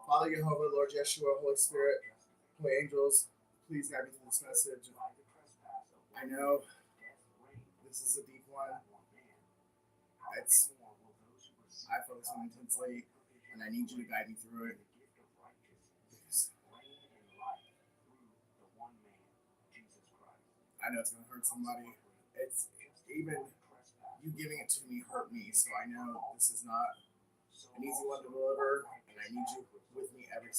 Father Jehovah, Lord Yeshua, Holy Spirit, Holy angels, please guide me through this message. I know this is a deep one. It's I focus on intensely, and I need you to guide me through it. Because I know it's going to hurt somebody. It's even you giving it to me hurt me, so I know this is not an easy one to deliver, and I need you with me every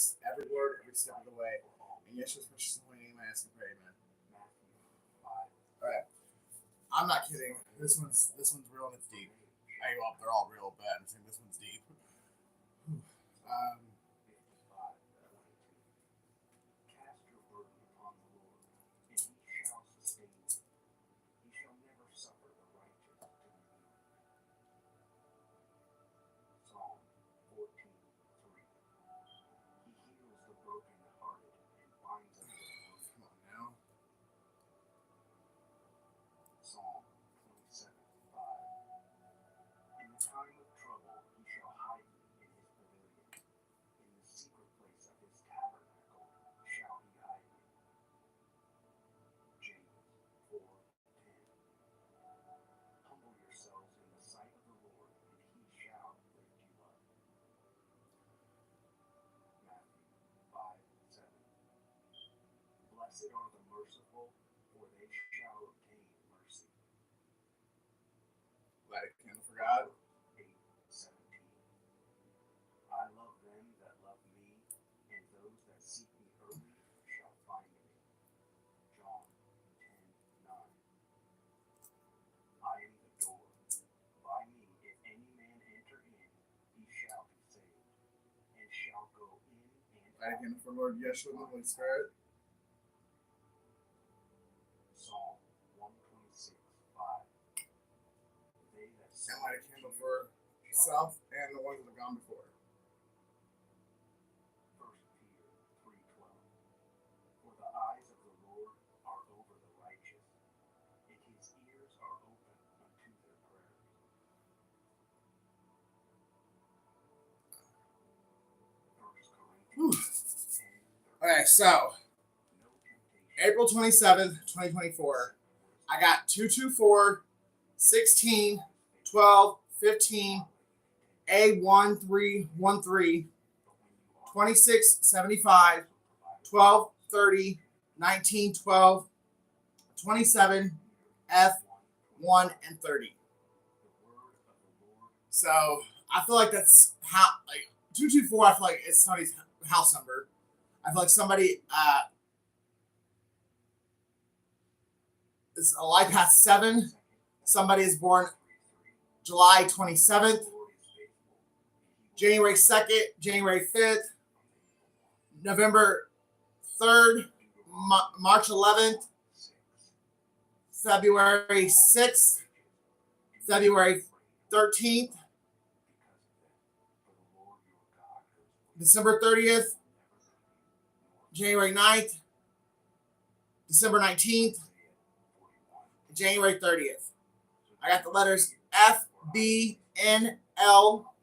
word, every step of the way. In Yeshua's precious and holy name, I ask and pray, amen. All right, I'm not kidding. This one's real and it's deep. Well, they're all real bad. I'm saying this one's deep. Um, come on now. Light a candle for God. Light a candle for Lord Yeshua and the Holy Spirit. And light a candle for self and the ones that have gone before. Whew. Okay, so April 27th, 2024. I got 224, 16, 12, 15, A1313, 26, 75, 12, 30, 19, 12, 27, F1, and 30. So I feel like that's how, like, 224, I feel like it's somebody's house number. I feel like somebody, it's a life past 7. Somebody is born July 27th, January 2nd, January 5th, November 3rd, March 11th, February 6th, February 13th, December 30th, January 9th, December 19th, January 30th. I got the letters F, B, N, L.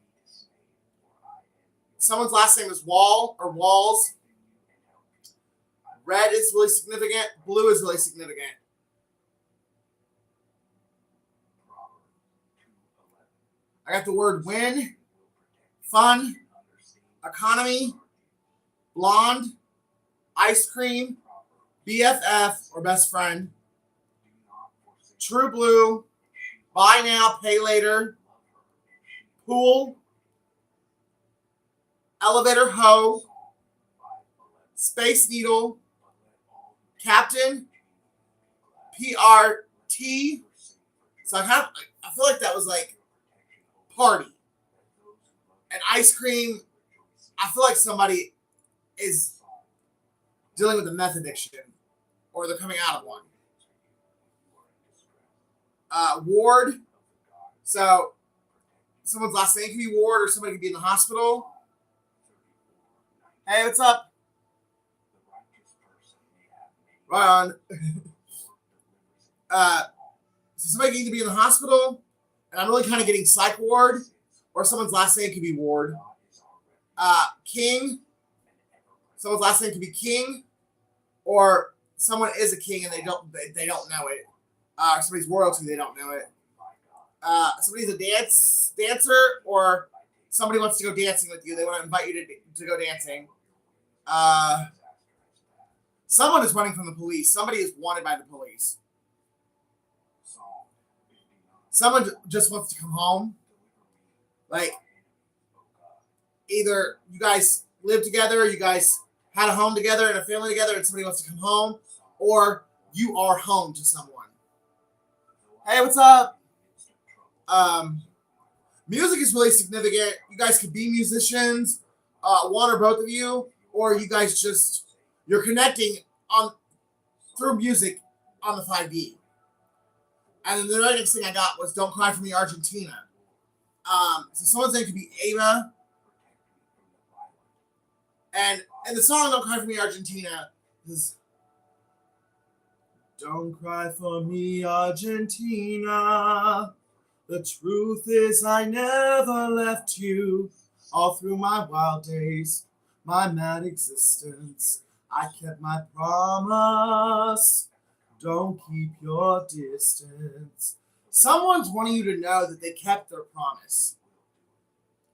Someone's last name is Wall or Walls. Red is really significant. Blue is really significant. I got the word win, fun, economy, blonde, ice cream, BFF or best friend, true blue, buy now, pay later, pool, elevator hoe, space needle, captain, PRT. So I feel like that was like party. And ice cream, I feel like somebody is dealing with a meth addiction or they're coming out of one. Ward. So someone's last name could be Ward or somebody could be in the hospital. Hey, what's up? Right on. So somebody can either be in the hospital, and I'm really kind of getting psych ward, or someone's last name could be Ward. King, Someone's last name could be King, or someone is a king and they don't know it. Somebody's royalty, they don't know it. Somebody's a dancer, or somebody wants to go dancing with you. They want to invite you to go dancing. Someone is running from the police. Somebody is wanted by the police. Someone just wants to come home. Like, either you guys live together, you guys had a home together and a family together, and somebody wants to come home, or you are home to someone. Hey, what's up? Music is really significant. You guys could be musicians, one or both of you, or you guys you're connecting on through music on the 5D. And then the very next thing I got was "Don't Cry for Me, Argentina." So someone's name could be Ava, and the song "Don't Cry for Me, Argentina" is "Don't cry for me, Argentina. The truth is I never left you. All through my wild days, my mad existence, I kept my promise. Don't keep your distance." Someone's wanting you to know that they kept their promise.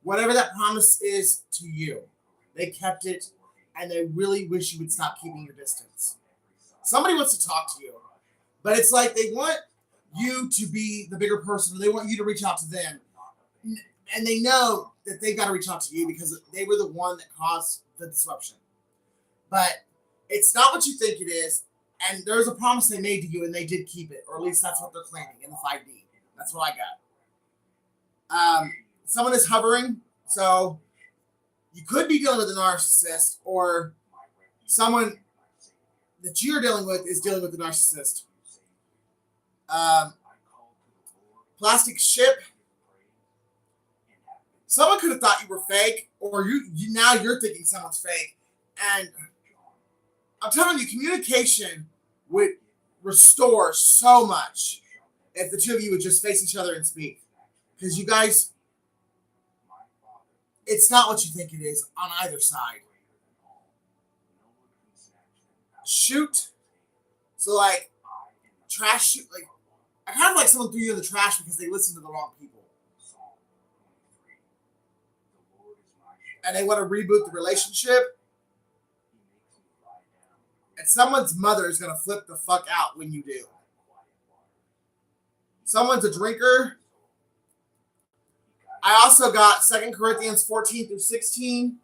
Whatever that promise is to you, they kept it, and they really wish you would stop keeping your distance. Somebody wants to talk to you, but it's like they want you to be the bigger person. They want you to reach out to them. And they know that they've got to reach out to you because they were the one that caused the disruption. But it's not what you think it is. And there's a promise they made to you, and they did keep it. Or at least that's what they're claiming in the 5D. That's what I got. Someone is hovering. So you could be dealing with a narcissist, or someone that you're dealing with is dealing with a narcissist. Plastic ship. Someone could have thought you were fake, or now you're thinking someone's fake. And I'm telling you, communication would restore so much if the two of you would just face each other and speak. Because you guys, it's not what you think it is on either side. Shoot. So like, trash shoot, like, I kind of like someone threw you in the trash because they listened to the wrong people. And they want to reboot the relationship. And someone's mother is going to flip the fuck out when you do. Someone's a drinker. I also got 2 Corinthians 14 through 16.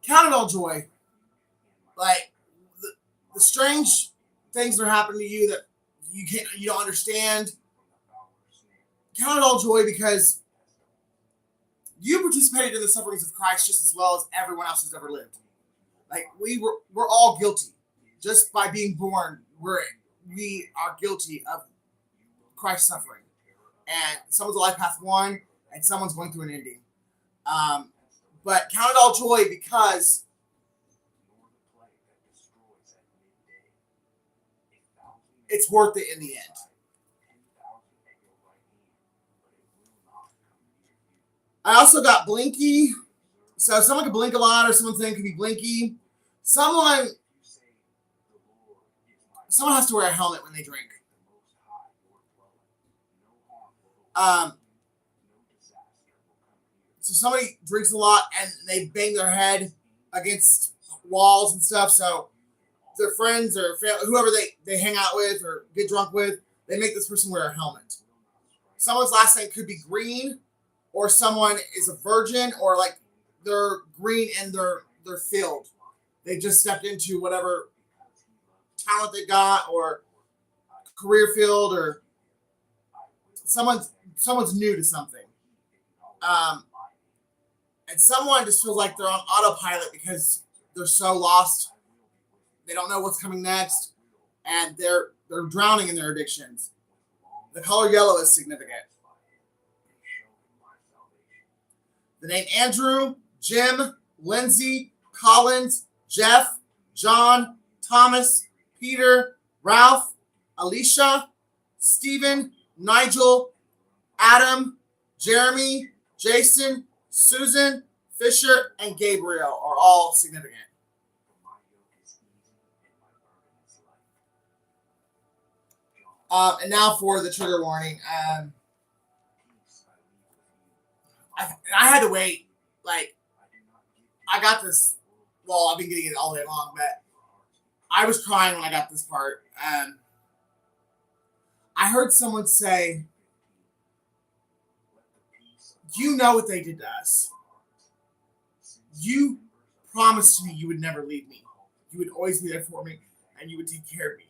Count it all joy. Like the strange things that are happening to you that you don't understand. Count it all joy because you participated in the sufferings of Christ just as well as everyone else who's ever lived. Like we're all guilty just by being born. We are guilty of Christ's suffering, and someone's a life path one, and someone's going through an ending. But count it all joy because it's worth it in the end. I also got Blinky. So someone could blink a lot, or someone's name could be Blinky. Someone has to wear a helmet when they drink. So somebody drinks a lot and they bang their head against walls and stuff. So their friends or family, whoever they hang out with or get drunk with, they make this person wear a helmet. Someone's last name could be Green, or someone is a virgin, or like they're green and they're filled. They just stepped into whatever talent they got or career field, or someone's new to something. And someone just feels like they're on autopilot because they're so lost. They don't know what's coming next, and they're drowning in their addictions. The color yellow is significant. The name Andrew, Jim, Lindsay, Collins, Jeff, John, Thomas, Peter, Ralph, Alicia, Stephen, Nigel, Adam, Jeremy, Jason, Susan, Fisher, and Gabriel are all significant. And now for the trigger warning. I had to wait. Like, I got this. Well, I've been getting it all day long, but I was crying when I got this part. I heard someone say, "You know what they did to us. You promised me you would never leave me. You would always be there for me, and you would take care of me.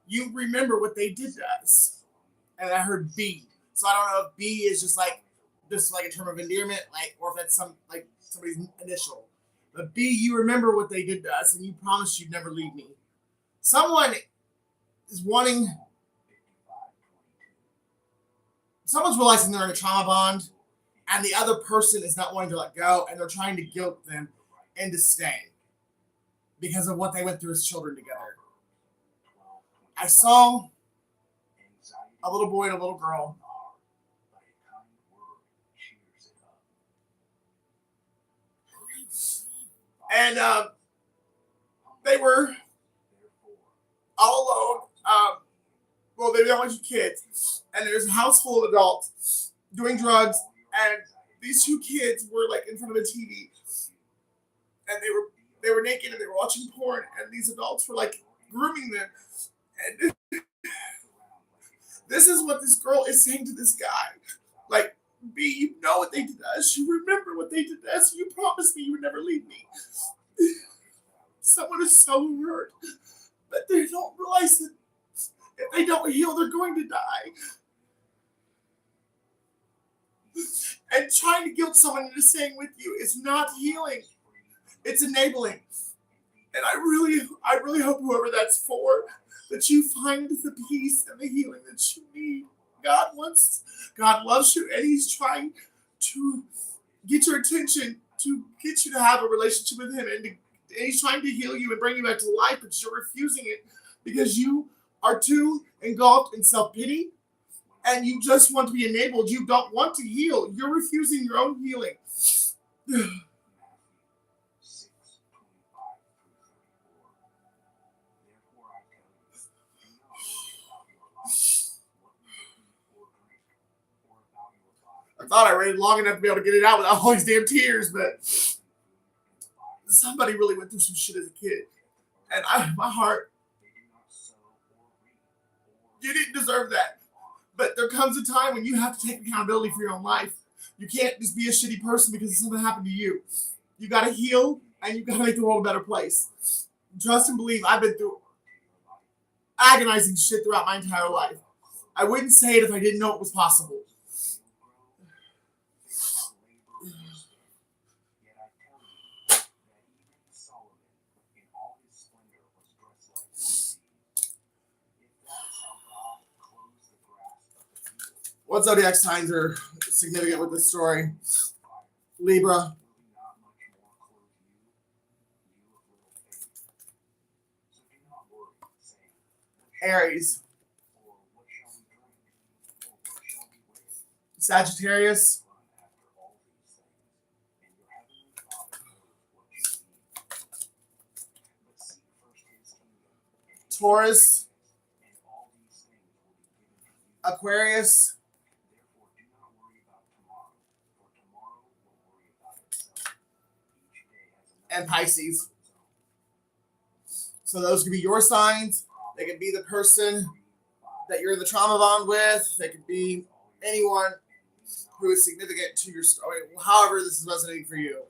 You remember what they did to us." And I heard B. So I don't know if B is just like a term of endearment, like, or if that's somebody's initial. But B, you remember what they did to us, and you promised you'd never leave me. Someone's realizing they're in a trauma bond, and the other person is not wanting to let go, and they're trying to guilt them into staying because of what they went through as children together. I saw a little boy and a little girl. And they were all alone. Well, they were only two kids. And there's a house full of adults doing drugs. And these two kids were like in front of a TV. And they were naked and they were watching porn. And these adults were like grooming them. And this is what this girl is saying to this guy. Like, B, you know what they did to us. You remember what they did to us. You promised me you would never leave me. Someone is so hurt, but they don't realize that if they don't heal, they're going to die. And trying to guilt someone into staying with you is not healing. It's enabling. And I really hope whoever that's for, that you find the peace and the healing that you need. God loves you, and He's trying to get your attention, to get you to have a relationship with Him, and He's trying to heal you and bring you back to life, but you're refusing it because you are too engulfed in self-pity, and you just want to be enabled. You don't want to heal. You're refusing your own healing. I thought I read long enough to be able to get it out without all these damn tears, but somebody really went through some shit as a kid. And my heart, you didn't deserve that. But there comes a time when you have to take accountability for your own life. You can't just be a shitty person because something happened to you. You got to heal, and you got to make the world a better place. Trust and believe, I've been through agonizing shit throughout my entire life. I wouldn't say it if I didn't know it was possible. What zodiac signs are significant with this story? Libra. Aries, Sagittarius, Taurus, Aquarius, and Pisces. So those could be your signs. They could be the person that you're in the trauma bond with. They could be anyone who is significant to your story, however this is resonating for you.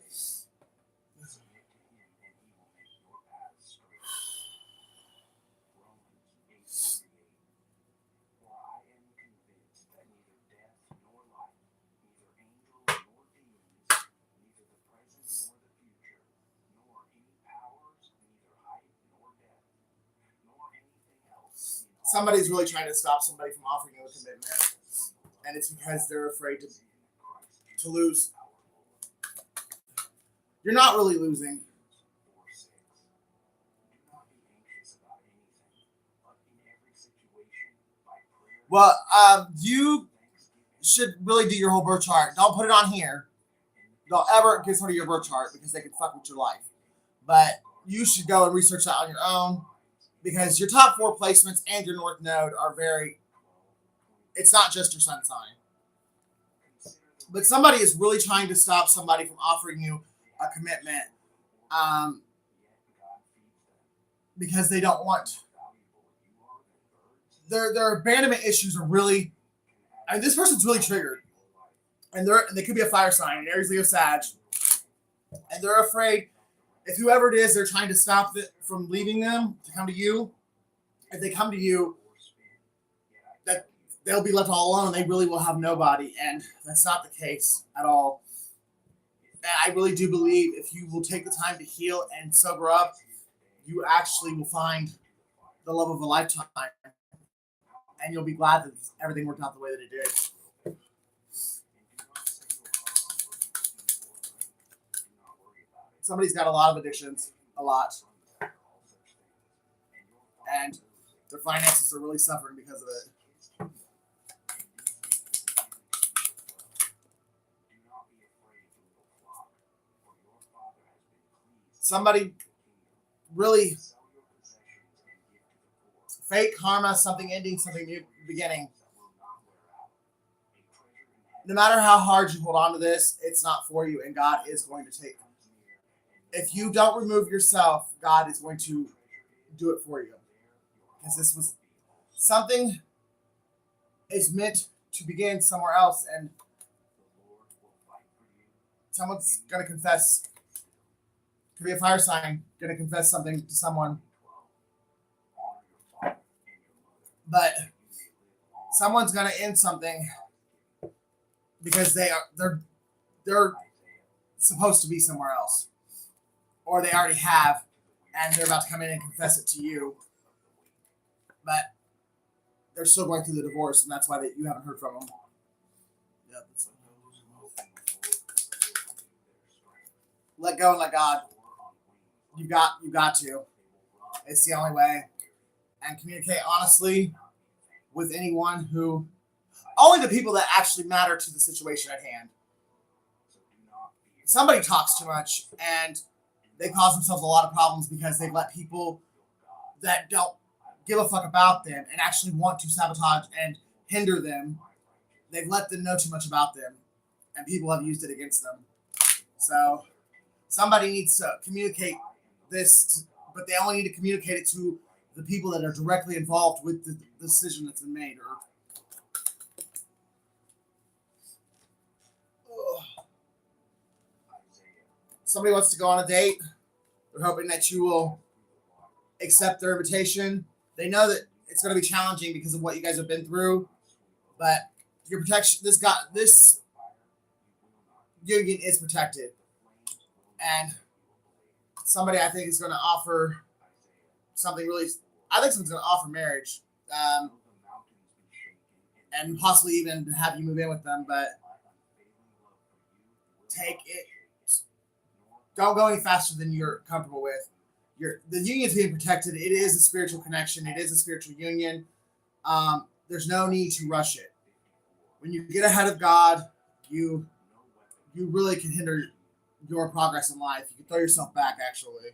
Somebody's really trying to stop somebody from offering you a commitment, and it's because they're afraid to lose. You're not really losing. Well, you should really do your whole birth chart. Don't put it on here. Don't ever get somebody your birth chart because they can fuck with your life. But you should go and research that on your own, because your top 4 placements and your North Node are very, it's not just your sun sign. But somebody is really trying to stop somebody from offering you a commitment because they don't want, their abandonment issues are really, this person's really triggered. And they could be a fire sign, Aries, Leo, Sag. And they're afraid, if whoever it is, they're trying to stop it from leaving them to come to you. If they come to you, that they'll be left all alone. They really will have nobody, and that's not the case at all. And I really do believe if you will take the time to heal and sober up, you actually will find the love of a lifetime, and you'll be glad that everything worked out the way that it did. Somebody's got a lot of addictions, a lot. And their finances are really suffering because of it. Somebody really, fate, karma, something ending, something new beginning. No matter how hard you hold on to this, it's not for you, and God is going to take it. If you don't remove yourself, God is going to do it for you. Because this was something is meant to begin somewhere else, and someone's going to confess. Could be a fire sign, going to confess something to someone. But someone's going to end something because they're supposed to be somewhere else. Or they already have, and they're about to come in and confess it to you. But they're still going through the divorce, and that's why you haven't heard from them. Yeah, let go and let God. You got to. It's the only way. And communicate honestly with anyone who, only the people that actually matter to the situation at hand. Somebody talks too much, and they cause themselves a lot of problems because they've let people that don't give a fuck about them and actually want to sabotage and hinder them, they've let them know too much about them, and people have used it against them. So somebody needs to communicate this, but they only need to communicate it to the people that are directly involved with the decision that's been made. Somebody wants to go on a date. They're hoping that you will accept their invitation. They know that it's going to be challenging because of what you guys have been through, but your protection, this union is protected. And somebody I think is going to offer something really, I think someone's going to offer marriage, and possibly even have you move in with them, but take it. Don't go any faster than you're comfortable with. the union's being protected. It is a spiritual connection. It is a spiritual union. There's no need to rush it. When you get ahead of God, you really can hinder your progress in life. You can throw yourself back, actually.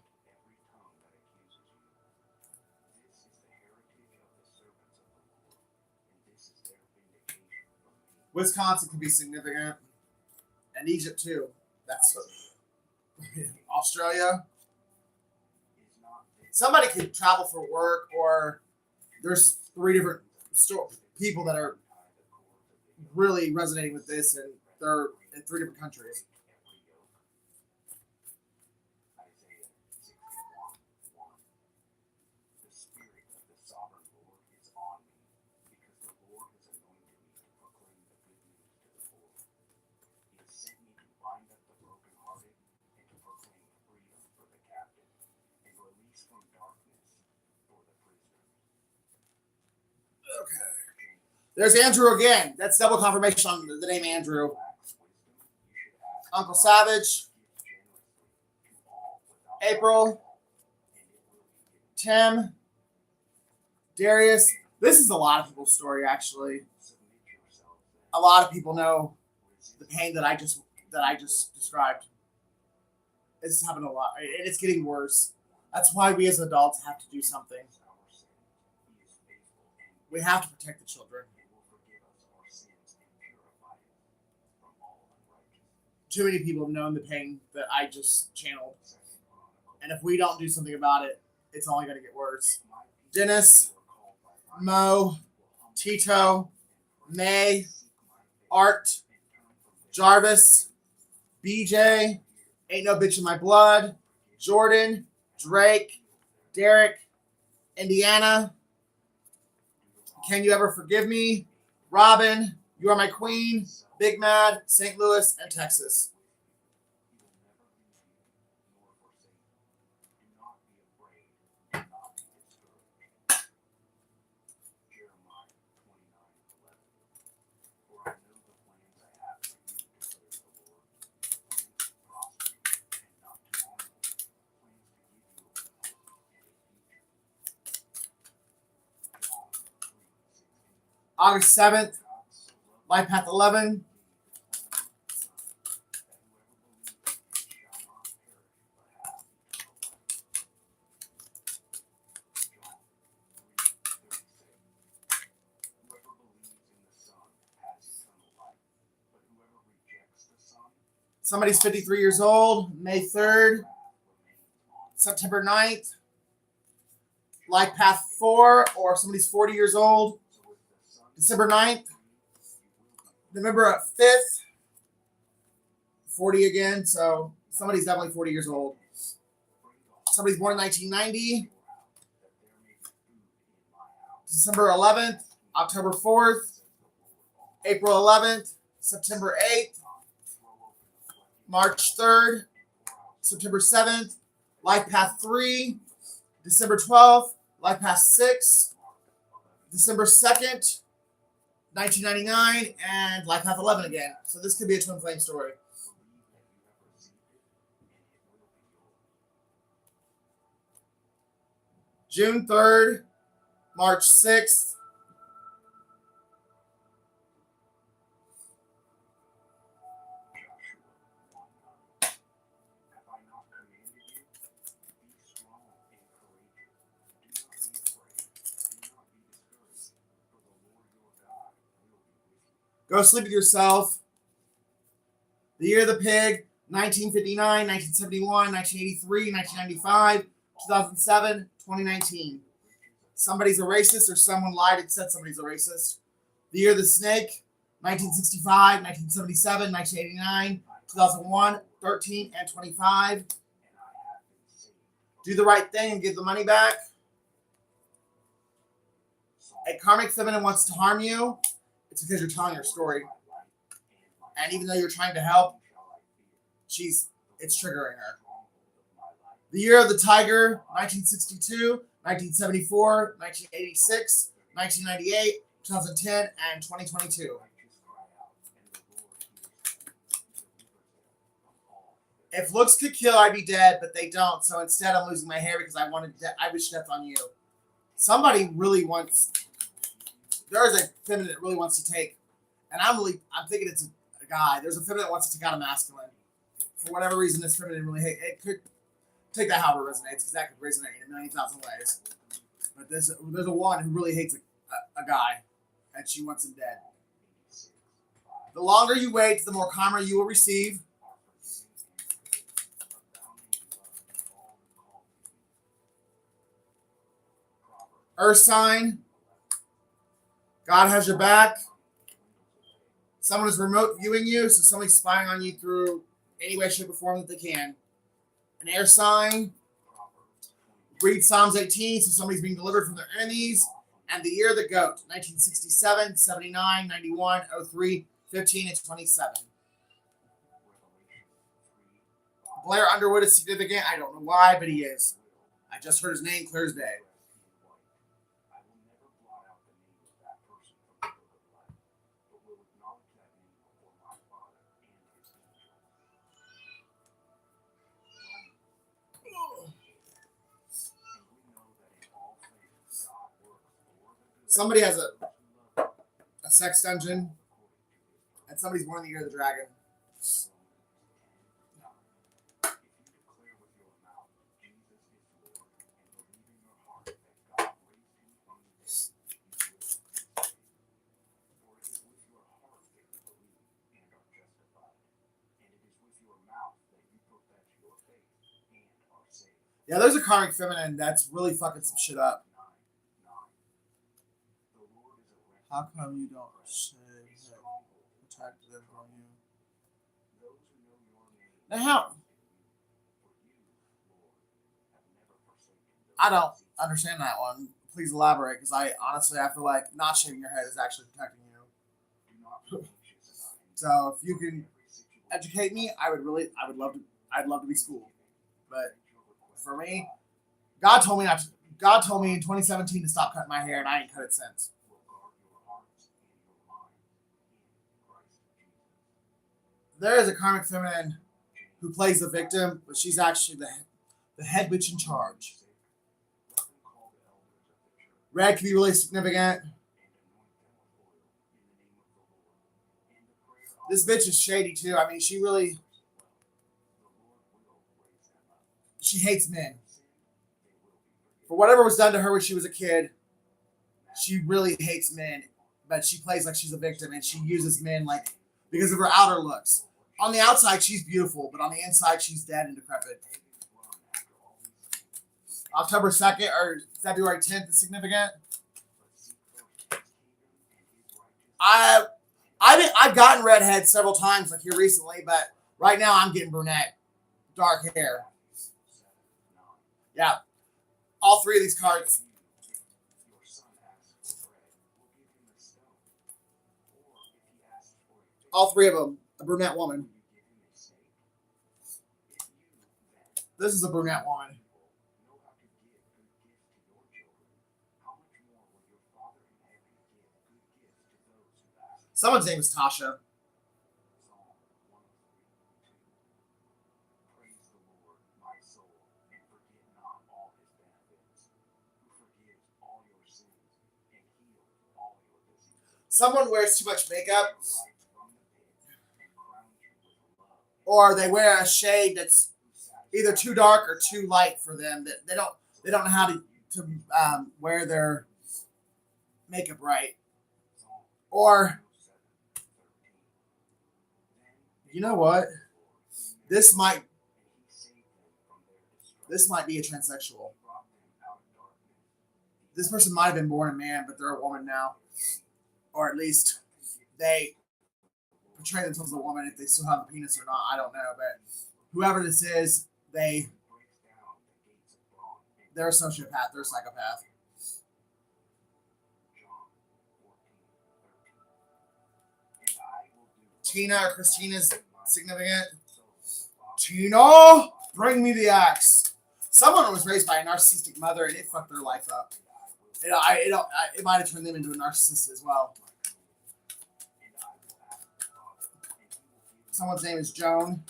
Wisconsin can be significant, and Egypt too. That's Australia. Somebody could travel for work, or there's 3 different people that are really resonating with this, and they're in 3 different countries. Okay. There's Andrew again. That's double confirmation on the name Andrew. Uncle Savage. April. Tim. Darius. This is a lot of people's story, actually. A lot of people know the pain that I just described. It's happened a lot, and it's getting worse. That's why we as adults have to do something. We have to protect the children. Too many people have known the pain that I just channeled. And if we don't do something about it, it's only going to get worse. Dennis, Mo, Tito, May, Art, Jarvis, BJ, Ain't No Bitch in My Blood, Jordan, Drake, Derek, Indiana, Can You Ever Forgive Me, Robin, You Are My Queen, Big Mad, St. Louis, and Texas. August 7th, Life Path 11. Somebody's 53 years old, May 3rd, September 9th. Life Path 4, or somebody's 40 years old, December 9th, November 5th, 40 again, so somebody's definitely 40 years old. Somebody's born in 1990, December 11th, October 4th, April 11th, September 8th, March 3rd, September 7th, Life Path 3, December 12th, Life Path 6, December 2nd, 1999, and Life Path 11 again. So this could be a twin flame story. June 3rd, March 6th. Go Sleep With Yourself. The Year of the Pig, 1959, 1971, 1983, 1995, 2007, 2019. Somebody's a racist, or someone lied and said somebody's a racist. The Year of the Snake, 1965, 1977, 1989, 2001, 13, and 25. Do the right thing and give the money back. A karmic feminine wants to harm you. It's because you're telling your story. And even though you're trying to help, it's triggering her. The Year of the Tiger, 1962, 1974, 1986, 1998, 2010, and 2022. If looks could kill, I'd be dead, but they don't. So instead, I'm losing my hair because I wish death on you. Somebody really wants. There's a feminine that really wants to take, and I'm thinking it's a guy. There's a feminine that wants to take out a masculine. For whatever reason, this feminine really hate it. Could take that however it resonates, because that could resonate in 90,000 ways. But there's a woman who really hates a guy, and she wants him dead. The longer you wait, the more karma you will receive. Earth sign. God has your back. Someone is remote viewing you, so somebody's spying on you through any way, shape, or form that they can. An air sign. Read Psalms 18, so somebody's being delivered from their enemies. And the year of the goat, 1967, 79, 91, 03, 15, and 27. Blair Underwood is significant. I don't know why, but he is. I just heard his name clear as day. Somebody has a sex dungeon, and somebody's born in the year of the dragon. Yeah, there's a karmic feminine that's really fucking some shit up. How come you don't say that protect them from you? Now, how? I don't understand that one. Please elaborate, because I feel like not shaving your head is actually protecting you. So if you can educate me, I'd love to be schooled. But for me, God told me in 2017 to stop cutting my hair, and I ain't cut it since. There is a karmic feminine who plays the victim, but she's actually the head witch in charge. Red can be really significant. This bitch is shady too. I mean, she hates men. For whatever was done to her when she was a kid, she really hates men. But she plays like she's a victim, and she uses men because of her outer looks. On the outside, she's beautiful, but on the inside, she's dead and decrepit. October 2nd or February 10th is significant. I've gotten redhead several times here recently, but right now I'm getting brunette, dark hair. Yeah, all three of these cards. All three of them, a brunette woman. This is a brunette woman. Someone's name is Tasha. Someone wears too much makeup, or they wear a shade that's either too dark or too light for them. That they don't know how to wear their makeup right. Or, you know what? This might be a transsexual. This person might have been born a man, but they're a woman now. Or at least they portray themselves as a woman. If they still have a penis or not, I don't know. But whoever this is, they're a sociopath. They're a psychopath. Tina or Christina's significant. Tina, bring me the axe. Someone was raised by a narcissistic mother, and it fucked their life up. It might have turned them into a narcissist as well. Someone's name is Joan.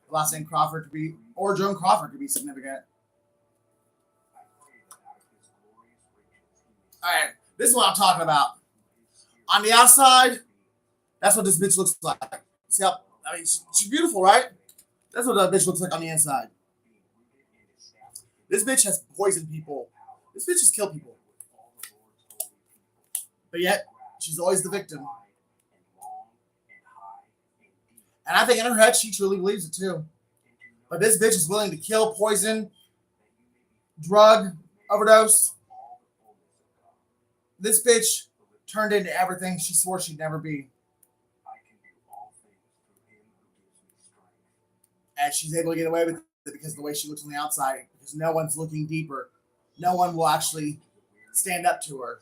The last name Crawford could be, or Joan Crawford could be significant. All right, this is what I'm talking about. On the outside, that's what this bitch looks like. See how, I mean, she's beautiful, right? That's what that bitch looks like on the inside. This bitch has poisoned people. This bitch has killed people. But yet, she's always the victim. And I think in her head, she truly believes it too. But this bitch is willing to kill, poison, drug, overdose. This bitch turned into everything she swore she'd never be. And she's able to get away with it because of the way she looks on the outside. Because no one's looking deeper. No one will actually stand up to her.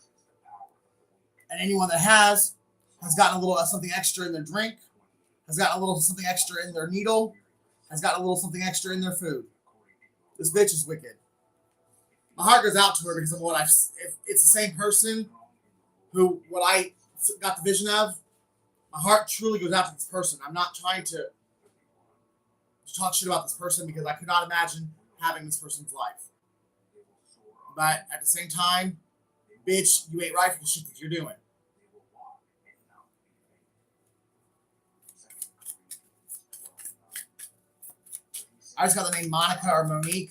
And anyone that has gotten a little something extra in their drink, has gotten a little something extra in their needle, has gotten a little something extra in their food. This bitch is wicked. My heart goes out to her because of what I've. If it's the same person who what I got the vision of, my heart truly goes out to this person. I'm not trying to talk shit about this person because I could not imagine having this person's life. But at the same time, bitch, you ain't right for the shit that you're doing. I just got the name Monica or Monique.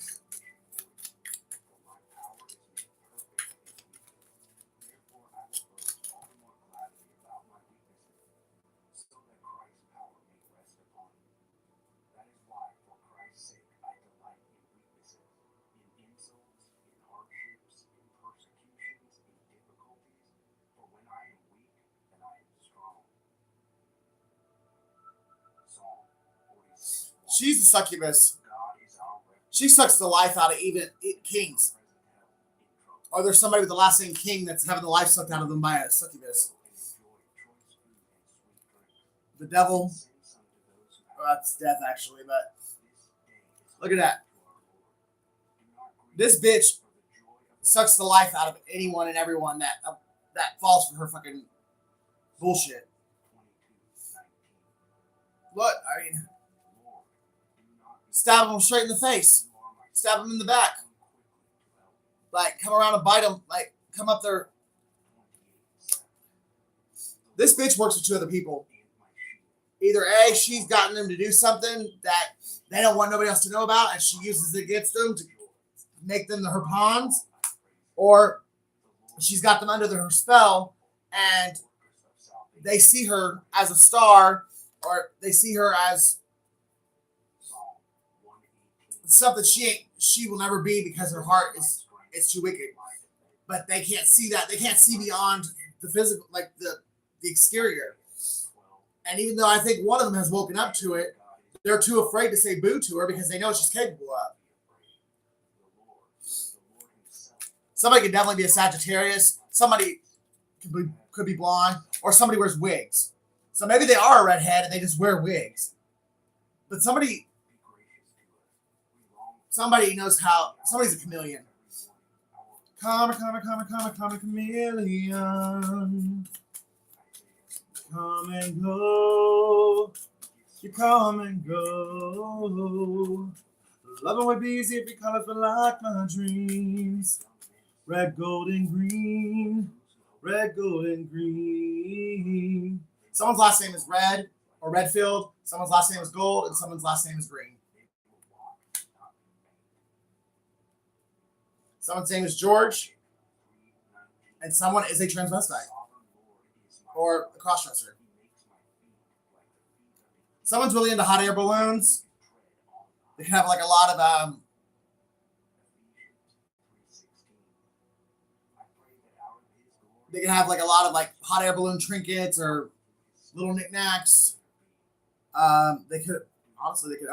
She's a succubus. She sucks the life out of even kings. Or there's somebody with the last name King that's having the life sucked out of them by a succubus. The devil. Well, that's death, actually, but look at that. This bitch sucks the life out of anyone and everyone that falls for her fucking bullshit. Look, I mean, stab them straight in the face. Stab them in the back. Like, come around and bite them. Like, come up there. This bitch works with two other people. Either A, she's gotten them to do something that they don't want nobody else to know about, and she uses it against them to make them her pawns, or she's got them under her spell, and they see her as a star, or they see her as something she will never be because her heart is too wicked. But they can't see that. They can't see beyond the physical, like the exterior. And even though I think one of them has woken up to it, they're too afraid to say boo to her because they know what she's capable of. Somebody could definitely be a Sagittarius. Somebody could be blonde, or somebody wears wigs. So maybe they are a redhead and they just wear wigs. But somebody knows how. Somebody's a chameleon. Come a chameleon. Come and go. You come and go. Loving would be easy if your colors were like my dreams. Red, gold, and green. Red, gold, and green. Someone's last name is Red or Redfield. Someone's last name is Gold, and someone's last name is Green. Someone's name is George, and someone is a transvestite or a crossdresser. Someone's really into hot air balloons. They can have like a lot of they can have like a lot of like hot air balloon trinkets or little knickknacks. They could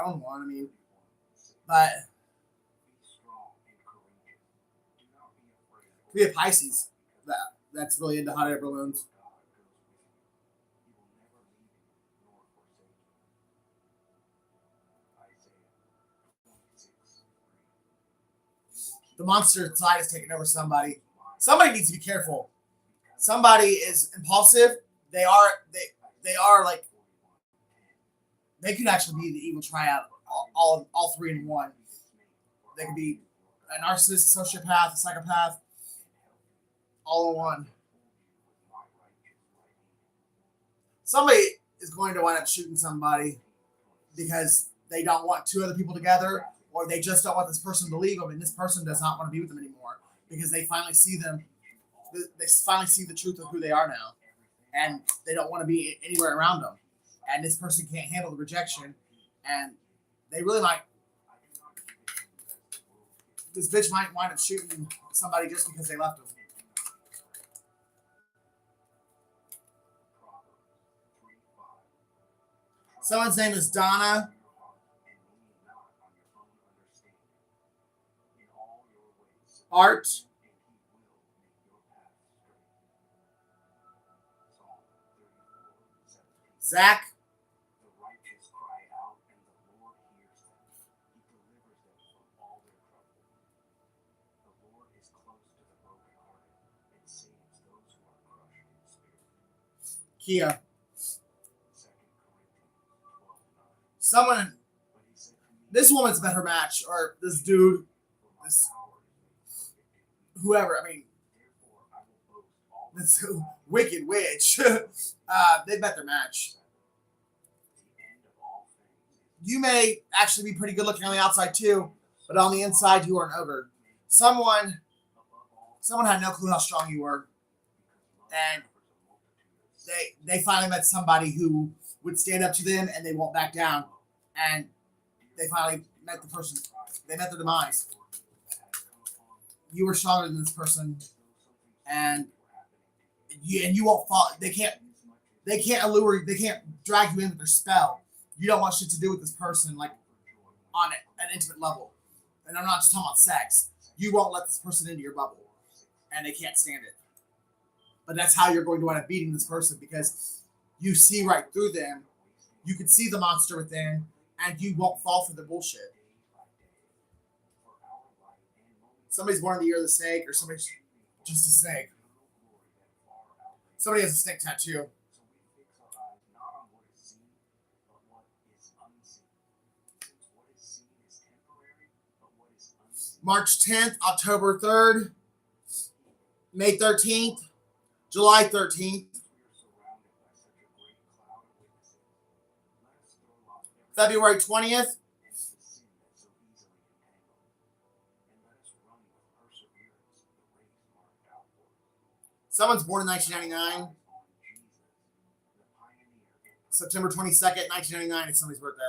own one. I mean, but we have Pisces that's really into hot air balloons. The monster side is taking over somebody. Somebody needs to be careful. Somebody is impulsive. They are like they could actually be the evil triad all three in one. They could be a narcissist, a sociopath, a psychopath, all in one. Somebody is going to wind up shooting somebody because they don't want two other people together, or they just don't want this person to leave them, and this person does not want to be with them anymore because they finally see them. They finally see the truth of who they are now, and they don't want to be anywhere around them. And this person can't handle the rejection, and they really might. This bitch might wind up shooting somebody just because they left them. Someone's name is Donna. Art. Zach. Kia. Someone, this woman's met her match, or this dude, this whoever. I mean, this wicked witch. They met their match. You may actually be pretty good looking on the outside too, but on the inside you are an ogre. Someone had no clue how strong you were, and they finally met somebody who would stand up to them and they won't back down, and they finally met the person. They met their demise. You were stronger than this person, and you won't fall. They can't allure you. They can't drag you in with their spell. You don't want shit to do with this person, like on an intimate level. And I'm not just talking about sex. You won't let this person into your bubble, and they can't stand it. But that's how you're going to end up beating this person, because you see right through them. You can see the monster within, and you won't fall for the bullshit. Somebody's born in the year of the snake, or somebody's just a snake. Somebody has a snake tattoo. March 10th, October 3rd, May 13th, July 13th, February 20th, someone's born in 1999, September 22nd, 1999 is somebody's birthday.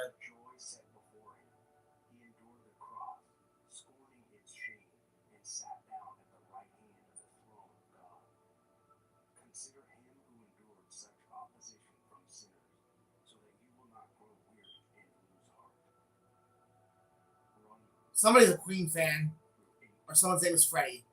Somebody's a Queen fan, or someone's name is Freddie.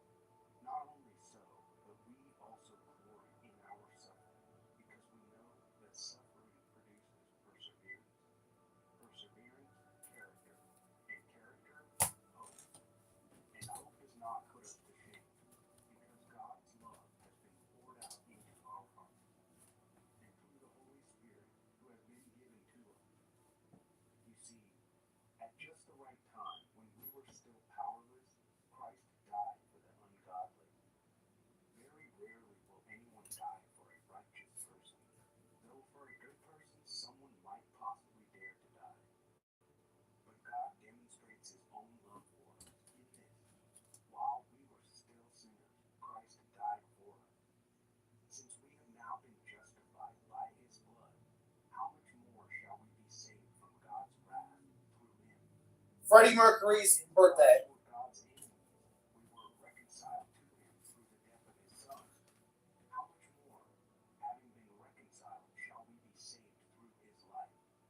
Freddie Mercury's birthday.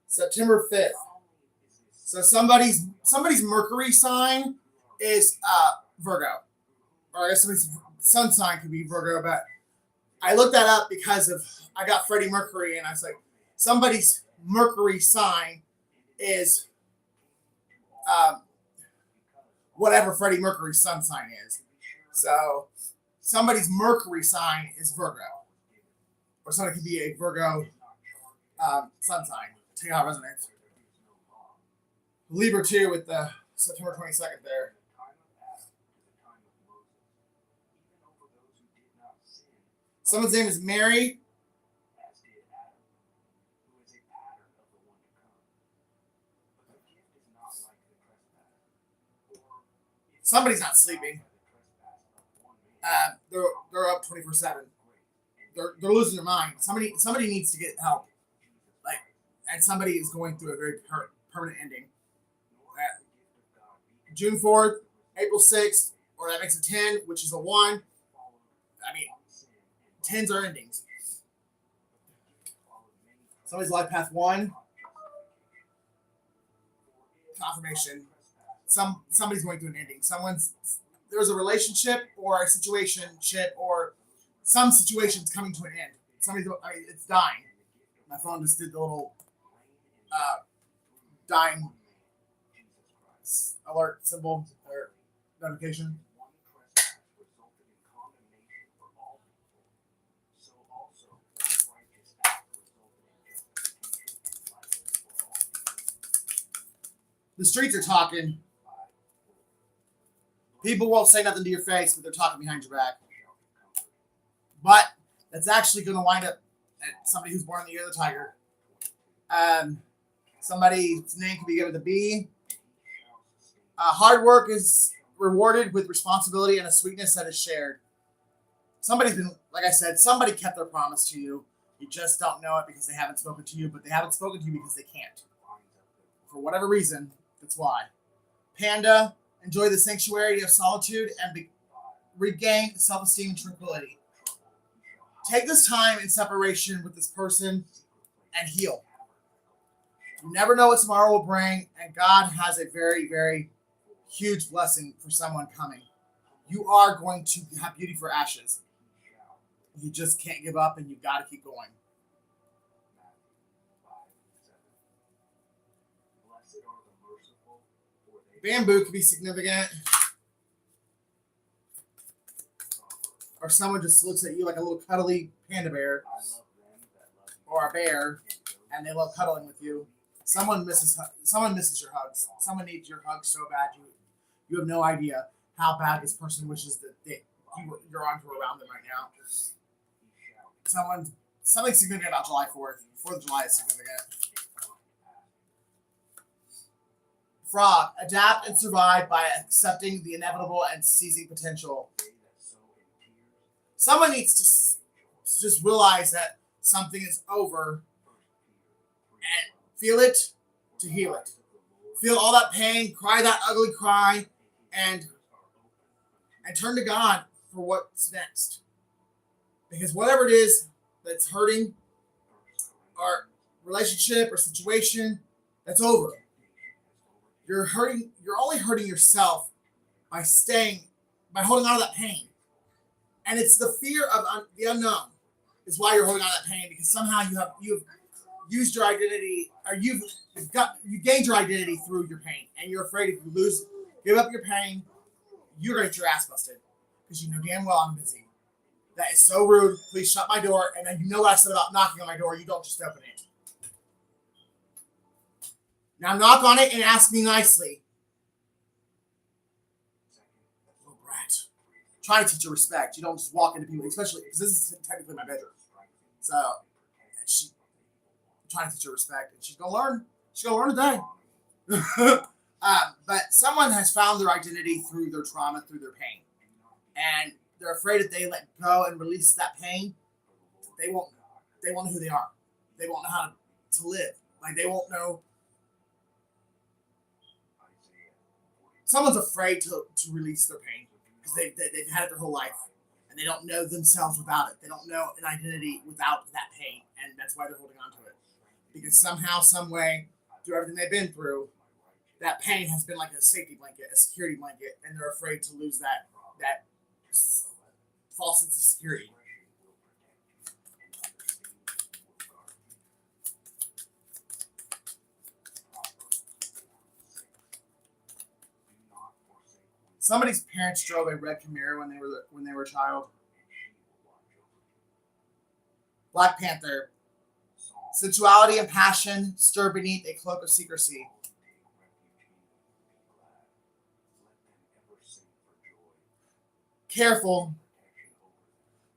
September 5th. So somebody's Mercury sign is Virgo. Or I guess somebody's sun sign could be Virgo, but I looked that up because I got Freddie Mercury, and I was like, somebody's Mercury sign is whatever Freddie Mercury's sun sign is. So somebody's Mercury sign is Virgo. Or somebody could be a Virgo sun sign. Take how it resonates. Libra 2 with the September 22nd there. Someone's name is Mary. Somebody's not sleeping. They're up 24/7. They're losing their mind. Somebody needs to get help. Like, and somebody is going through a very permanent ending. June 4th, April 6th, or that makes a 10, which is a 1. I mean, 10s are endings. Somebody's life path 1. Confirmation. Somebody's going through an ending. There's a relationship or a situationship or some situation's coming to an end. It's dying. My phone just did the little dying alert symbol or notification. The streets are talking. People won't say nothing to your face, but they're talking behind your back. But that's actually going to wind up at somebody who's born in the year of the tiger. Somebody's name can be given to B. Hard work is rewarded with responsibility and a sweetness that is shared. Somebody's been, like I said, somebody kept their promise to you. You just don't know it because they haven't spoken to you, but they haven't spoken to you because they can't. For whatever reason, that's why. Panda, enjoy the sanctuary of solitude and regain self-esteem and tranquility. Take this time in separation with this person and heal. You never know what tomorrow will bring, and God has a very, very huge blessing for someone coming. You are going to have beauty for ashes. You just can't give up, and you've got to keep going. Bamboo could be significant. Or someone just looks at you like a little cuddly panda bear. Or a bear. And they love cuddling with you. Someone misses your hugs. Someone needs your hugs so bad you have no idea how bad this person wishes that your arms were around them right now. Something significant about July 4th. 4th of July is significant. Frog, adapt and survive by accepting the inevitable and seizing potential. Someone needs to just realize that something is over and feel it to heal it. Feel all that pain, cry that ugly cry, and turn to God for what's next. Because whatever it is that's hurting, our relationship or situation, that's over. You're only hurting yourself by holding on to that pain. And it's the fear of the unknown is why you're holding on to that pain, because somehow you've used your identity, or you gained your identity through your pain, and you're afraid if you give up your pain, you're going to get your ass busted, because you know damn well I'm busy. That is so rude. Please shut my door. And then you know what I said about knocking on my door. You don't just open it. Now knock on it and ask me nicely. Little brat. Try to teach her respect. You don't just walk into people, especially because this is technically my bedroom. So trying to teach her respect, and she's gonna learn. She's gonna learn today. But someone has found their identity through their trauma, through their pain, and they're afraid if they let go and release that pain, they won't know who they are. They won't know how to live. Like they won't know. Someone's afraid to release their pain because they've had it their whole life, and they don't know themselves without it. They don't know an identity without that pain, and that's why they're holding on to it. Because somehow, some way, through everything they've been through, that pain has been like a safety blanket, a security blanket, and they're afraid to lose that false sense of security. Somebody's parents drove a red Camaro when they were a child. Black Panther. Sensuality and passion stir beneath a cloak of secrecy. careful.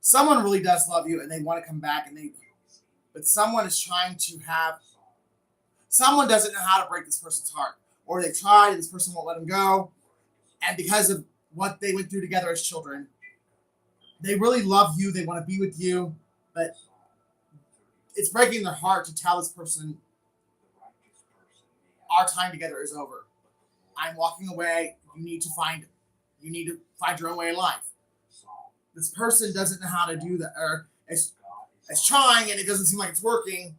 Someone really does love you and they want to come back, but someone is trying to have, someone doesn't know how to break this person's heart, or they've tried and this person won't let them go. And because of what they went through together as children, they really love you. They want to be with you, but it's breaking their heart to tell this person our time together is over. I'm walking away. You need to find your own way in life. This person doesn't know how to do that, or is trying, and it doesn't seem like it's working.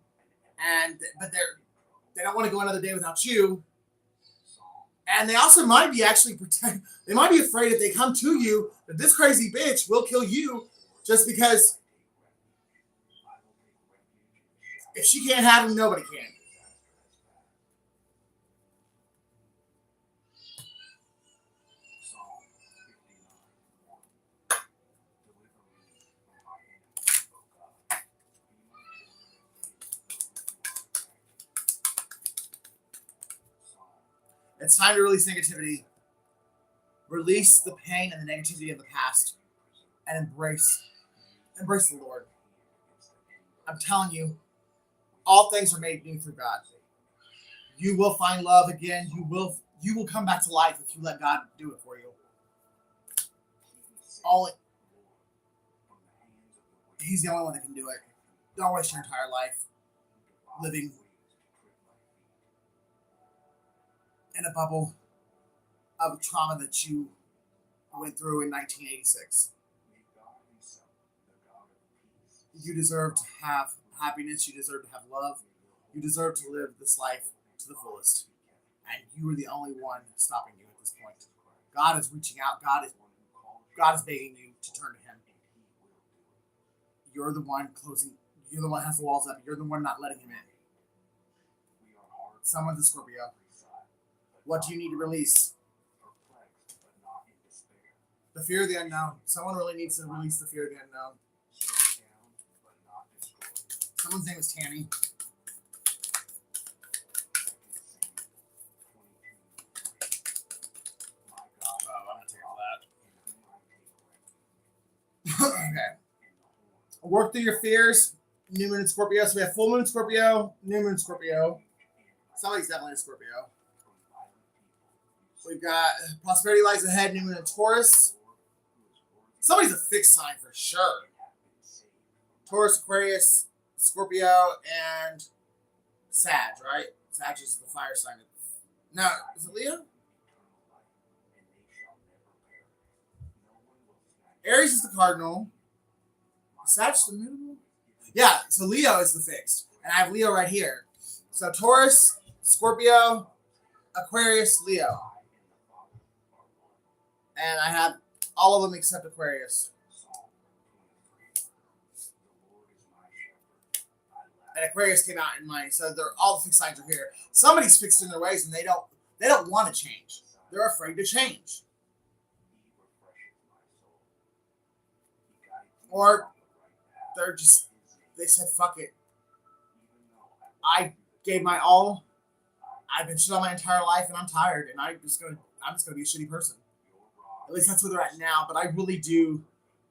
But they don't want to go another day without you. And they also might be they might be afraid if they come to you that this crazy bitch will kill you, just because if she can't have him, nobody can. It's time to release negativity. Release the pain and the negativity of the past and embrace the Lord. I'm telling you, all things are made new through God. You will find love again. You will come back to life if you let God do it for you. He's the only one that can do it. Don't waste your entire life living in a bubble of trauma that you went through in 1986. You deserve to have happiness. You deserve to have love. You deserve to live this life to the fullest. And you are the only one stopping you at this point. God is reaching out. God is begging you to turn to Him. You're the one closing. You're the one that has the walls up. You're the one not letting Him in. Someone's a Scorpio. What do you need to release? The fear of the unknown. Someone really needs to release the fear of the unknown. Someone's name is Tanny. I'm going to take all that. Okay. Work through your fears. New moon in Scorpio. So we have full moon in Scorpio, new moon in Scorpio. Somebody's definitely a Scorpio. We've got prosperity lies ahead, new moon in Taurus. Somebody's a fixed sign for sure. Taurus, Aquarius, Scorpio, and Sag, right? Sag is the fire sign. No, is it Leo? Aries is the cardinal. Sag's the mutable? Yeah, so Leo is the fixed. And I have Leo right here. So Taurus, Scorpio, Aquarius, Leo. And I have all of them except Aquarius. And Aquarius came out in mine, so they're all the fixed signs are here. Somebody's fixed in their ways, and they don't want to change. They're afraid to change, or they said fuck it. I gave my all. I've been shit on my entire life, and I'm tired, and I'm just gonna be a shitty person. At least that's where they're at now. But I really do.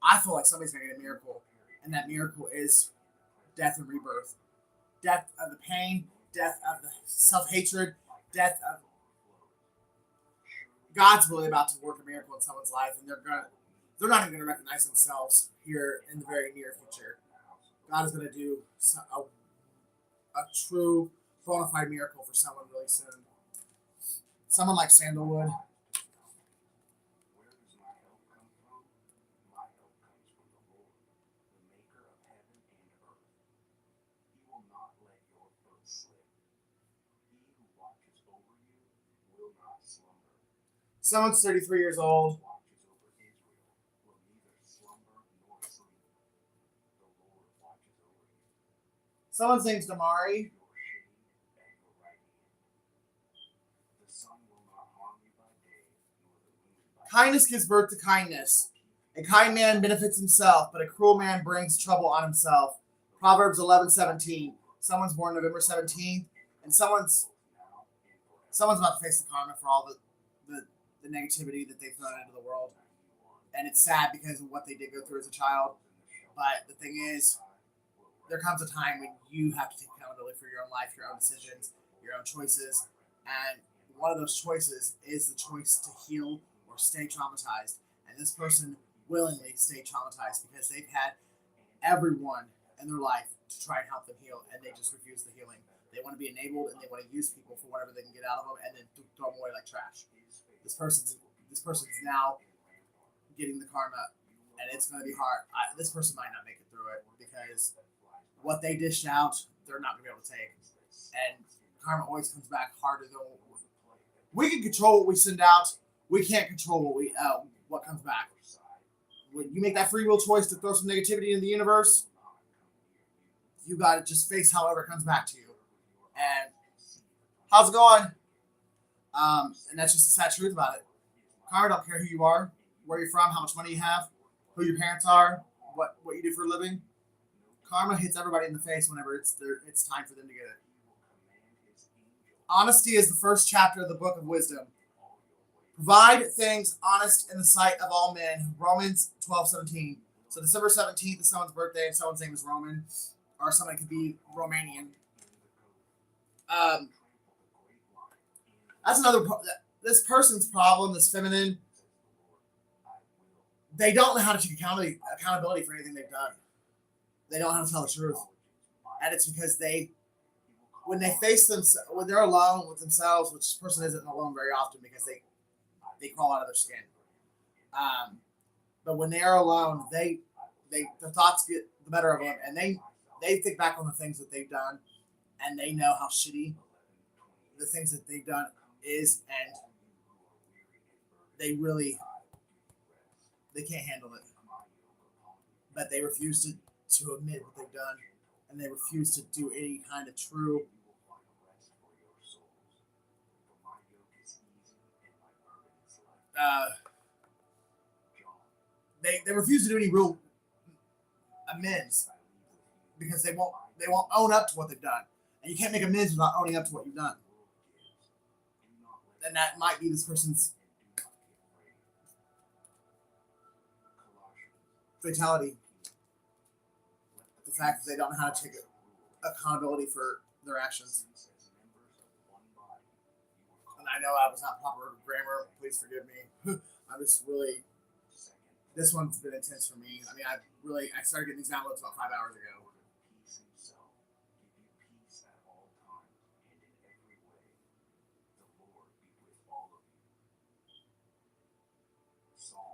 I feel like somebody's gonna get a miracle, and that miracle is death and rebirth. Death of the pain, death of the self-hatred, death of God's really about to work a miracle in someone's life, and they're not even gonna recognize themselves here in the very near future. God is gonna do a true bona fide miracle for someone really soon. Someone like Sandalwood. Someone's 33 years old. Someone's name's Damari. Kindness gives birth to kindness. A kind man benefits himself, but a cruel man brings trouble on himself. Proverbs 11:17. Someone's born November 17th, and someone's about to face the karma for all the negativity that they've thrown into the world. And it's sad because of what they did go through as a child. But the thing is, there comes a time when you have to take accountability for your own life, your own decisions, your own choices. And one of those choices is the choice to heal or stay traumatized. And this person willingly stayed traumatized because they've had everyone in their life to try and help them heal, and they just refuse the healing. They want to be enabled, and they want to use people for whatever they can get out of them, and then throw them away like trash. This person's now getting the karma, and it's going to be hard. This person might not make it through it because what they dished out, they're not going to be able to take. And karma always comes back harder than we can control what we send out. We can't control what comes back. When you make that free will choice to throw some negativity in the universe, you got to just face however it comes back to you. And how's it going? And that's just the sad truth about it. Karma don't care who you are, where you're from, how much money you have, who your parents are, what you do for a living. Karma hits everybody in the face whenever it's time for them to get it. Honesty is the first chapter of the book of wisdom. Provide things honest in the sight of all men. Romans 12:17. So December 17th is someone's birthday, and someone's name is Roman, or somebody could be Romanian. That's another. This person's problem. This feminine. They don't know how to take accountability for anything they've done. They don't know how to tell the truth, and it's because when they face them, when they're alone with themselves, which this person isn't alone very often because they crawl out of their skin. But when they are alone, their thoughts get the better of them, and they think back on the things that they've done, and they know how shitty the things that they've done is, and they can't handle it. But they refuse to admit what they've done, and they refuse to do any kind of true they refuse to do any real amends because they won't own up to what they've done, and you can't make amends without owning up to what you've done. And that might be this person's fatality. The fact that they don't know how to take accountability for their actions. And I know I was not proper grammar. Please forgive me. I'm just really. This one's been intense for me. I mean, I started getting these downloads about 5 hours ago.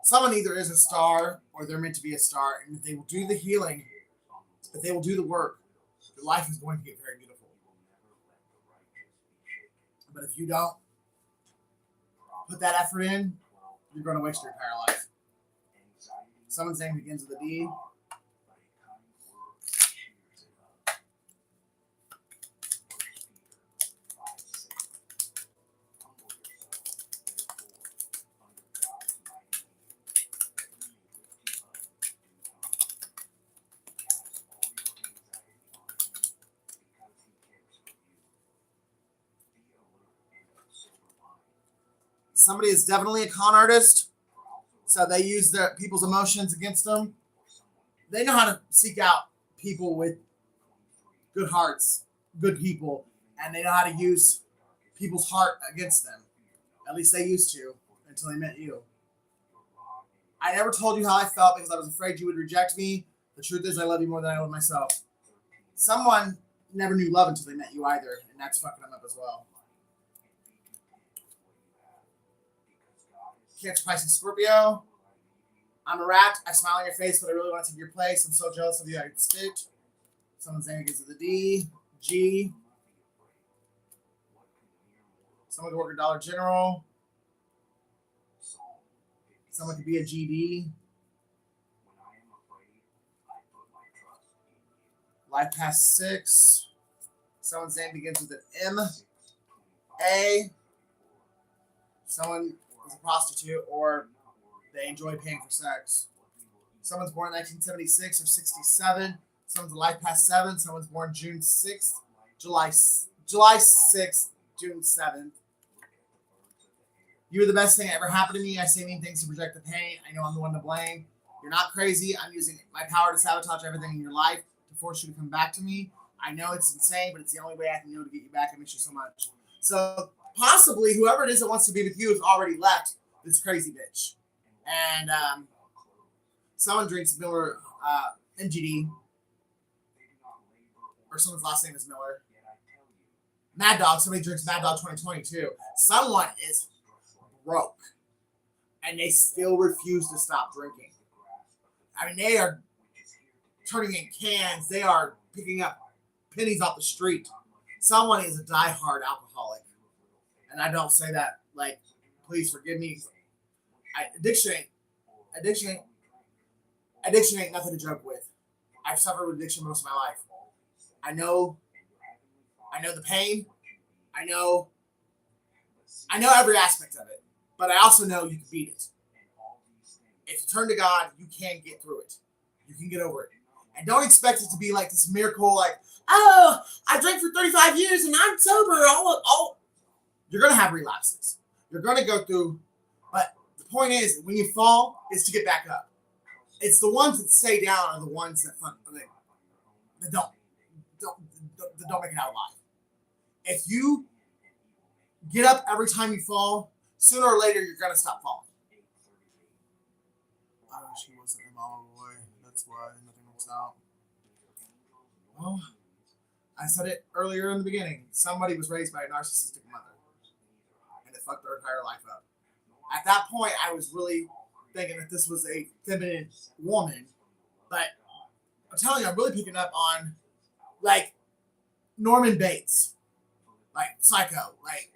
Someone either is a star or they're meant to be a star, and if they will do the healing, if they will do the work, their life is going to get very beautiful. But if you don't put that effort in, you're going to waste your entire life. Someone's name begins with a D. Somebody is definitely a con artist, so they use their people's emotions against them. They know how to seek out people with good hearts, good people, and they know how to use people's heart against them. At least they used to, until they met you. I never told you how I felt because I was afraid you would reject me. The truth is I love you more than I love myself. Someone never knew love until they met you either, and that's fucking them up as well. Cancer, Pisces, Scorpio. I'm a rat. I smile on your face, but I really want to take your place. I'm so jealous of you. I could spit. Someone's name begins with a D. G. Someone could work at Dollar General. Someone could be a GD. Life past 6. Someone's name begins with an M. A. Someone is a prostitute or they enjoy paying for sex. Someone's born in 1976 or 67. Someone's a life past 7. Someone's born June 6th, July 6th, June 7th. You were the best thing that ever happened to me. I say mean things to project the pain. I know I'm the one to blame. You're not crazy. I'm using my power to sabotage everything in your life to force you to come back to me. I know it's insane, but it's the only way I can know to get you back. I miss you so much. So possibly whoever it is that wants to be with you has already left this crazy bitch. And someone drinks Miller MGD, or someone's last name is Miller. Mad Dog, somebody drinks Mad Dog 2020 too. Someone is broke, and they still refuse to stop drinking. I mean, they are turning in cans. They are picking up pennies off the street. Someone is a diehard alcoholic, and I don't say that like, please forgive me. Addiction ain't nothing to joke with. I've suffered with addiction most of my life. I know the pain. I know every aspect of it, but I also know you can beat it. If you turn to God, you can get through it. You can get over it. And don't expect it to be like this miracle, like, oh, I drank for 35 years and I'm sober. You're going to have relapses. You're going to go through, but the point is, when you fall, is to get back up. It's the ones that stay down are the ones that don't make it out alive. If you get up every time you fall, sooner or later you're gonna stop falling. I wish he wasn't a mama boy. That's why nothing works out. Well, I said it earlier in the beginning. Somebody was raised by a narcissistic mother, and it fucked their entire life up. At that point, I was really thinking that this was a feminine woman, but I'm telling you, I'm really picking up on like Norman Bates, like Psycho, like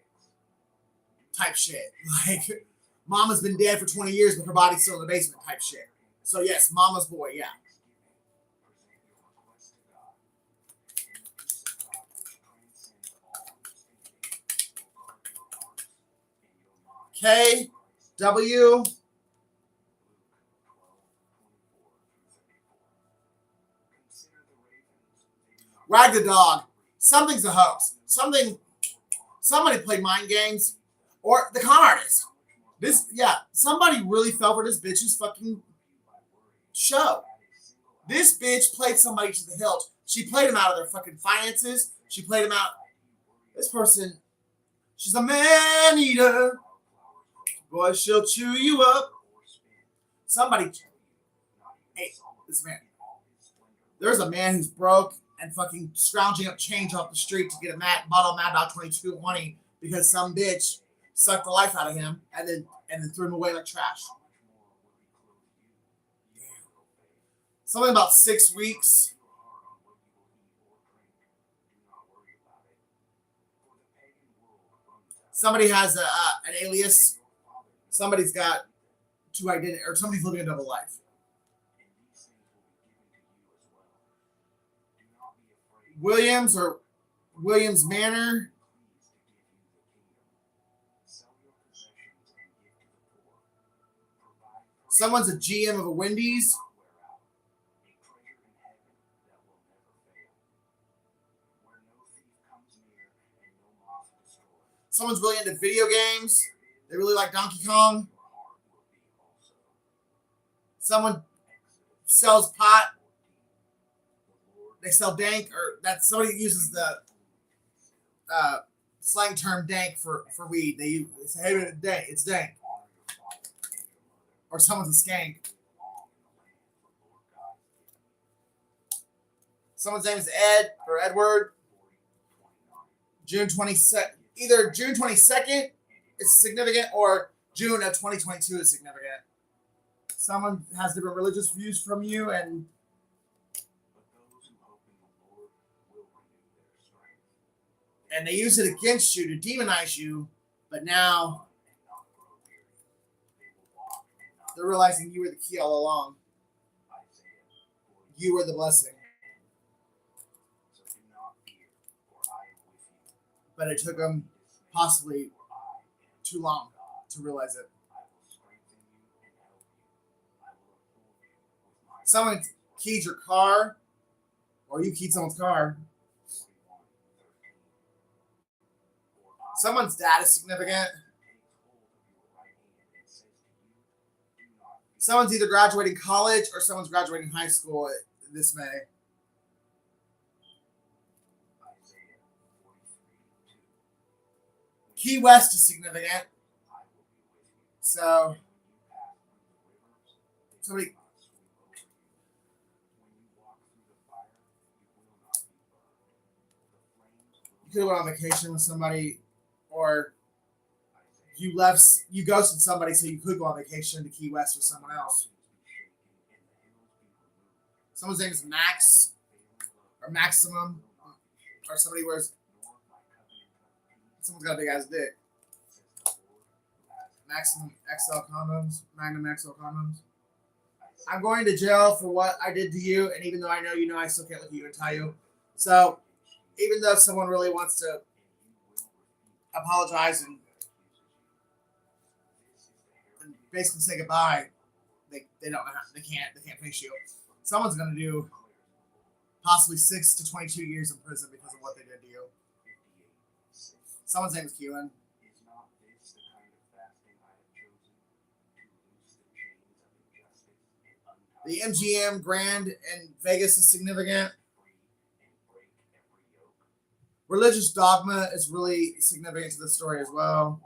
type shit. Like Mama's been dead for 20 years, but her body's still in the basement type shit. So yes, Mama's boy, yeah. KW. Wag the dog. Something's a hoax. Somebody played mind games. Or the con artist. Somebody really fell for this bitch's fucking show. This bitch played somebody to the hilt. She played him out of their fucking finances. She played him out. This person, she's a man eater. Boy, she'll chew you up. Hey, this man. There's a man who's broke and fucking scrounging up change off the street to get a bottle of Mad Dog 2220 because some bitch sucked the life out of him and then threw him away like trash. Something about 6 weeks. Somebody has an alias. Somebody's got two identities, or somebody's living a double life. Williams Manor. Someone's a GM of a Wendy's. Someone's really into video games. They really like Donkey Kong. Someone sells pot. They sell dank, or that somebody uses the slang term dank for weed. They say, hey, it's dank. Or someone's a skank. Someone's name is Ed or Edward. June 22nd. Either June 22nd is significant or June of 2022 is significant. Someone has different religious views from you, and they use it against you to demonize you, but now they're realizing you were the key all along. You were the blessing. But it took them possibly too long to realize it. Someone keyed your car, or you keyed someone's car. Someone's dad is significant. Someone's either graduating college or someone's graduating high school this May. Key West is significant. So, somebody. You could go on vacation with somebody, or you ghosted somebody so you could go on vacation to Key West with someone else. Someone's name is Max or Maximum, or somebody wears. Someone's got a big ass dick. Maximum XL condoms, Magnum XL condoms. I'm going to jail for what I did to you, and even though I know you know, I still can't look at you and tell you. So, even though someone really wants to apologize and basically say goodbye, they don't know how, they can't face you. Someone's going to do possibly 6 to 22 years in prison because of what they did to you. Someone's name is Keelan. The MGM Grand in Vegas is significant. Religious dogma is really significant to the story as well.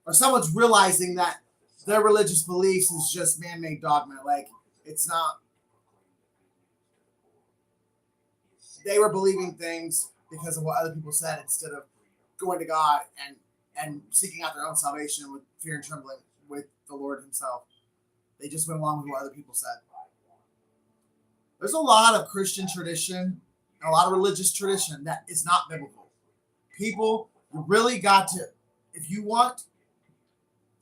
Or someone's realizing that their religious beliefs is just man-made dogma. Like, it's not. They were believing things because of what other people said instead of going to God and seeking out their own salvation with fear and trembling with the Lord himself. They just went along with what other people said. There's a lot of Christian tradition and a lot of religious tradition that is not biblical. People, you really got to, if you want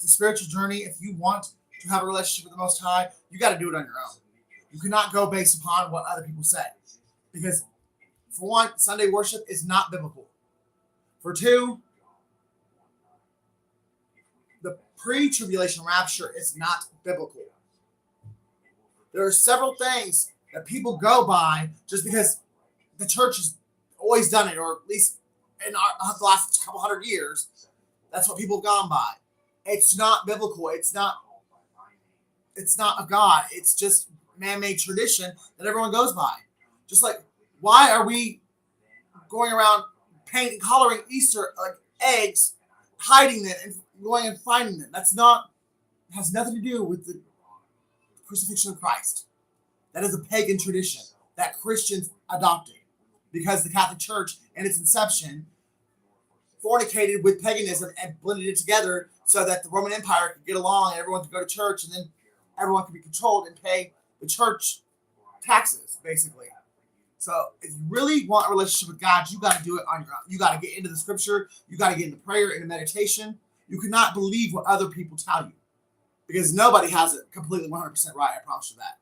the spiritual journey, if you want to have a relationship with the Most High, you got to do it on your own. You cannot go based upon what other people say. Because, for one, Sunday worship is not biblical. For two, the pre-tribulation rapture is not biblical. There are several things that people go by just because the church has always done it, or at least in the last couple hundred years, that's what people have gone by. It's not biblical. It's not of God. It's just man-made tradition that everyone goes by. Just like, why are we going around painting, coloring Easter like eggs, hiding them and going and finding them? Has nothing to do with the crucifixion of Christ. That is a pagan tradition that Christians adopted because the Catholic Church, in its inception, fornicated with paganism and blended it together so that the Roman Empire could get along and everyone could go to church, and then everyone could be controlled and pay the church taxes, basically. So if you really want a relationship with God, you got to do it on your own. You got to get into the scripture. You got to get into prayer, into meditation. You cannot believe what other people tell you, because nobody has it completely 100% right. I promise you that.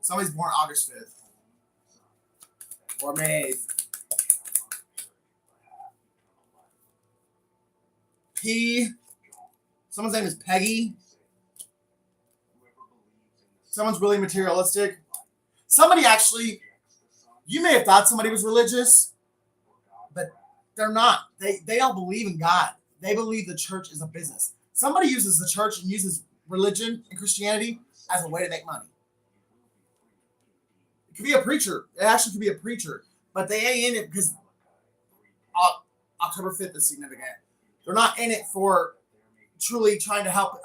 Somebody's born August 5th or May 8th. Someone's name is Peggy. Someone's really materialistic. Somebody actually, you may have thought somebody was religious, but they're not. They don't believe in God. They believe the church is a business. Somebody uses the church and uses religion and Christianity as a way to make money. It could be a preacher. It actually could be a preacher, but they ain't in it because October 5th is significant. They're not in it for truly trying to help,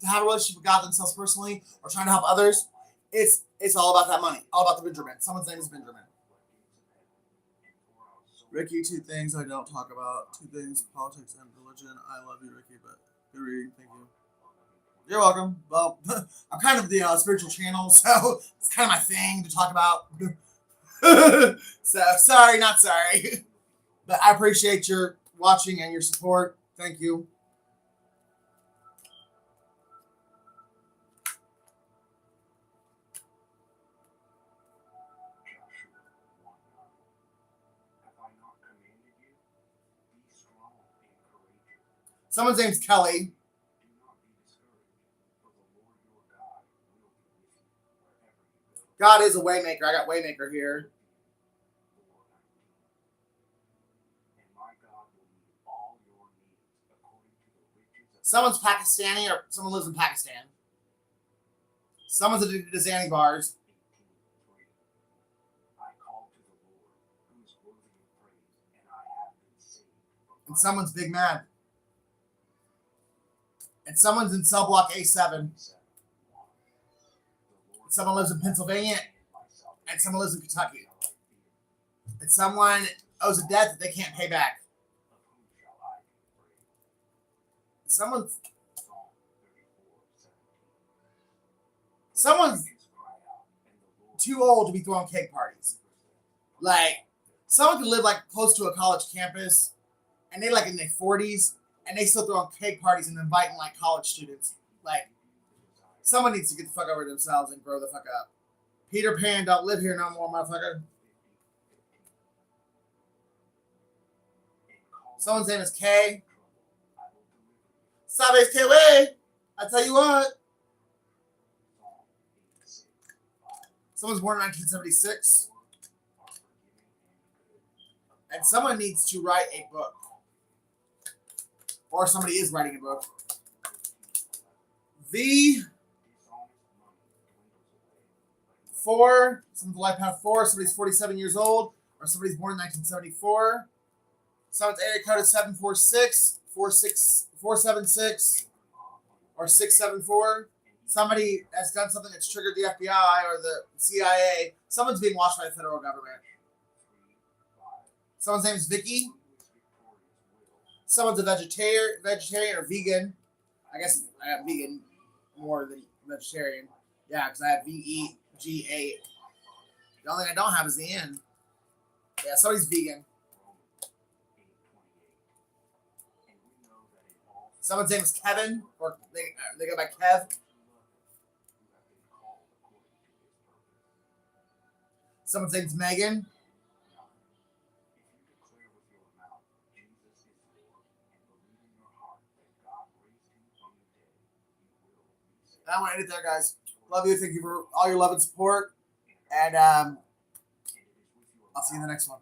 to have a relationship with God themselves personally, or trying to help others. It's all about that money, all about the Benjamin. Someone's name is Benjamin. Ricky, 2 things I don't talk about. 2 things, politics and religion. I love you, Ricky, but good reading. Thank you. You're welcome. Well, I'm kind of the spiritual channel, so it's kind of my thing to talk about. So, sorry, not sorry. But I appreciate your watching and your support. Thank you. Someone's name's Kelly. God is a waymaker. I got waymaker here. Someone's Pakistani, or someone lives in Pakistan. Someone's addicted to Xanny bars. And someone's big mad. And someone's in cell block A7. And someone lives in Pennsylvania. And someone lives in Kentucky. And someone owes a debt that they can't pay back. Someone's too old to be throwing cake parties. Like, someone could live like close to a college campus, and they like in their 40s, and they still throwing cake parties and inviting like college students. Like, someone needs to get the fuck over themselves and grow the fuck up. Peter Pan don't live here no more, motherfucker. Someone's name is Kay. Sabes que way. I tell you what. Someone's born in 1976. And someone needs to write a book. Or somebody is writing a book. V4, someone's life path 4, somebody's 47 years old, or somebody's born in 1974. Someone's area code is 746, 476, or 674. Somebody has done something that's triggered the FBI or the CIA. Someone's being watched by the federal government. Someone's name is Vicky. Someone's a vegetarian or vegan. I guess I have vegan more than vegetarian. Yeah, because I have VEGA. The only thing I don't have is the N. Yeah, somebody's vegan. Someone's name is Kevin, or they go by Kev. Someone's name is Megan. I want to end it there, guys. Love you. Thank you for all your love and support. And I'll see you in the next one.